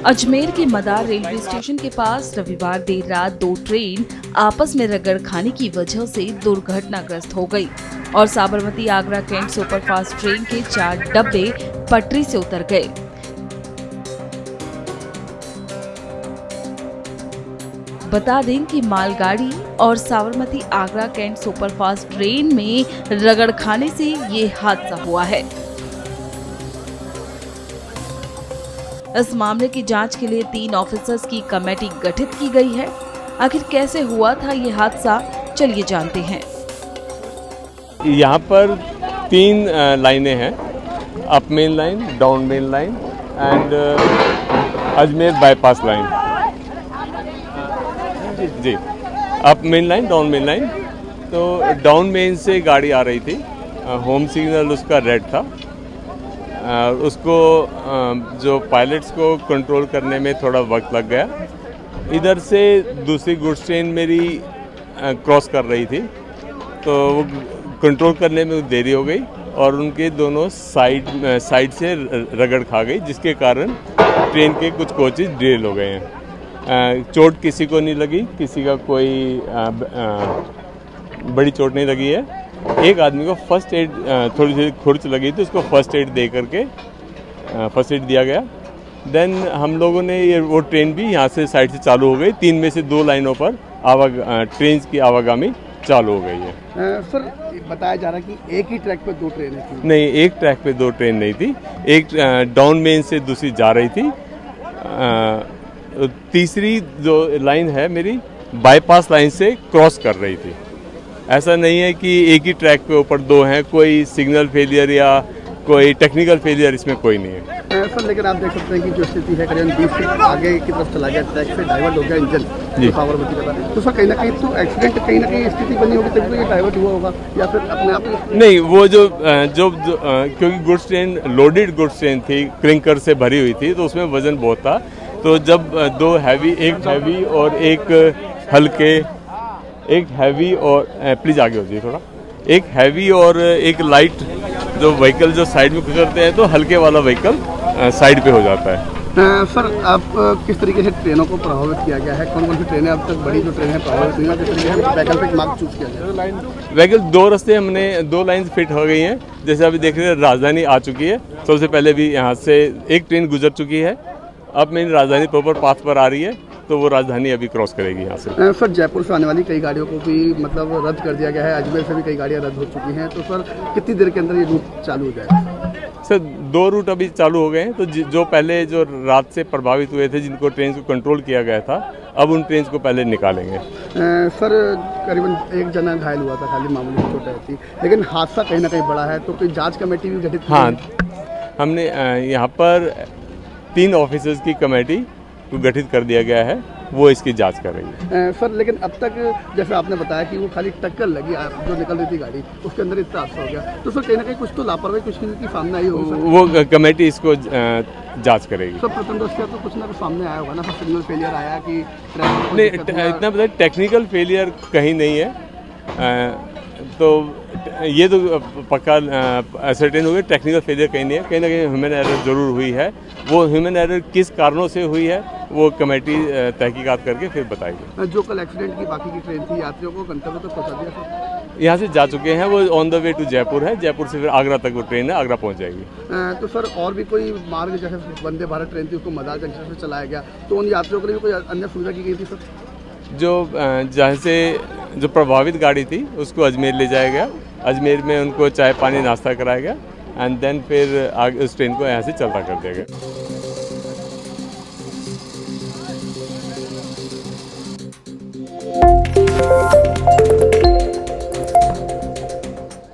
अजमेर के मदार railway station के पास रविवार देर रात दो ट्रेन आपस में रगड़ खाने की वजह से दुर्घटनाग्रस्त हो गई और Sabarmati Agra Cantt superfast train के 4 डब्बे पटरी से उतर गए। बता दें कि मालगाड़ी और Sabarmati Agra Cantt superfast train में रगड़ खाने से ये हादसा हुआ है। इस मामले की जांच के लिए 3 ऑफिसर्स की कमेटी गठित की गई है। आखिर कैसे हुआ था ये हादसा, चलिए जानते हैं। यहाँ पर 3 लाइनें हैं, up main line, down main line and Ajmer bypass line. जी, up main line, down main line. तो डाउन मेन से गाड़ी आ रही थी, होम सिग्नल उसका रेड था। उसको जो पायलट्स को कंट्रोल करने में थोड़ा वक्त लग गया। इधर से दूसरी गुड्स ट्रेन मेरी क्रॉस कर रही थी, तो वो कंट्रोल करने में देरी हो गई और उनके दोनों साइड से रगड़ खा गई, जिसके कारण ट्रेन के कुछ कोचेज डिरेल हो गए हैं। चोट किसी को नहीं लगी, किसी का कोई बड़ी चोट नहीं लगी है। एक आदमी को फर्स्ट एड, थोड़ी सी खुरच लगी थी, उसको फर्स्ट एड दे करके फर्स्ट एड दिया गया। देन हम लोगों ने वो ट्रेन भी यहाँ से साइड से चालू हो गई। 3 में से 2 लाइनों पर ट्रेन की आवागमनी चालू हो गई है। सर, बताया जा रहा है कि एक ही ट्रैक पे 2 ट्रेनें थी। नहीं, एक ट्रैक पे 2 ट्रेन नहीं थी। एक डाउन मेन से दूसरी जा रही थी। तीसरी जो लाइन है मेरी बाईपास लाइन से क्रॉस कर रही थी। ऐसा नहीं है कि एक ही ट्रैक पे ऊपर 2 हैं। कोई सिग्नल फेलियर या कोई टेक्निकल फेलियर इसमें कोई नहीं है। सर, लेकिन आप देख सकते हैं कि जो स्थिति है करीबन 20 फीट आगे की तरफ चला गया, ट्रैक से डाइवर्ट हो गया इंजन, जो साबरमती का था। तो सर, कहीं ना कहीं तो एक्सीडेंट, कहीं ना कहीं स्थिति बनी होगी तभी तो ये डाइवर्ट हुआ होगा, या फिर अपने आप नहीं। वो जो क्योंकि goods train loaded goods train थी, क्लिंकर से भरी हुई थी, तो उसमें वजन बहुत था। तो जब 2 हैवी, एक हैवी और एक हल्के, एक हैवी और प्लीज आगे हो जाइए थोड़ा, एक हैवी और एक लाइट जो व्हीकल जो साइड में गुजरते हैं, तो हल्के वाला व्हीकल साइड पे हो जाता है। सर, आप किस तरीके से ट्रेनों को प्रभावित किया गया है? कौन कौन सी ट्रेनें अब तक बड़ी जो ट्रेनें प्रभावित हुई हैं, किस तरीके से वैकल्पिक मार्ग चूज किया गया? व्हीकल 2 रास्ते, हमने 2 लाइन फिट हो गई हैं। जैसे अभी देख रहे हैं, राजधानी आ चुकी है। सबसे पहले भी यहाँ से एक ट्रेन गुजर चुकी है। अब मेरी राजधानी प्रॉपर पाथ पर आ रही है, तो वो राजधानी अभी क्रॉस करेगी यहाँ से। सर, जयपुर से आने वाली कई गाड़ियों को भी मतलब रद्द कर दिया गया है। अजमेर से भी कई गाड़ियाँ रद्द हो चुकी हैं। तो सर, कितनी देर के अंदर ये रूट चालू हो जाएगा? सर, 2 रूट अभी चालू हो गए हैं। तो जो पहले जो रात से प्रभावित हुए थे, जिनको ट्रेन को कंट्रोल किया गया था, अब उन ट्रेन को पहले निकालेंगे। सर, करीबन 1 जना घायल हुआ था, खाली मामूली चोट आई थी, लेकिन हादसा कहीं ना कहीं बड़ा है। तो कोई जाँच कमेटी भी गठित? हाँ, हमने यहाँ पर 3 ऑफिसर्स की कमेटी को गठित कर दिया गया है, वो इसकी जांच कर रही है। सर, लेकिन अब तक जैसे आपने बताया कि वो खाली टक्कर लगी, जो निकल रही थी गाड़ी, उसके अंदर इतना हादसा हो गया, तो सर कहीं ना कहीं कुछ तो लापरवाही कुछ की सामने आई होगी। वो कमेटी इसको जांच करेगी। सर, प्रथम दृष्टया तो कुछ ना कुछ सामने आया होगा ना, सर, सिग्नल फेलियर आया कि नहीं, इतना पता, टेक्निकल फेलियर कहीं नहीं है। तो ये तो पक्का सर्टेन हो गया, टेक्निकल फेलियर कहीं नहीं है। कहीं ना कहीं ह्यूमन एरर जरूर हुई है। वो ह्यूमन एरर किस कारणों से हुई है, वो कमेटी तहकीकात करके फिर बताएगी। जो कल एक्सीडेंट की बाकी की ट्रेन थी, यात्रियों को गंतव्य तक पहुंचा दिया सर? यहाँ से जा चुके हैं, वो on the way to Jaipur है। जयपुर से फिर आगरा तक वो ट्रेन है, आगरा पहुँच जाएगी। तो सर, और भी कोई मार्ग, जैसे वंदे भारत ट्रेन थी, उसको मदार जंक्शन से चलाया गया, तो उन यात्रियों के लिए भी कोई अन्य सुविधा की गई थी सर? जो जहाँ से जो प्रभावित गाड़ी थी, उसको अजमेर ले जाया गया। अजमेर में उनको चाय पानी नाश्ता कराया गया एंड देन फिर आगे उस ट्रेन को यहाँ से चलता कर दिया गया।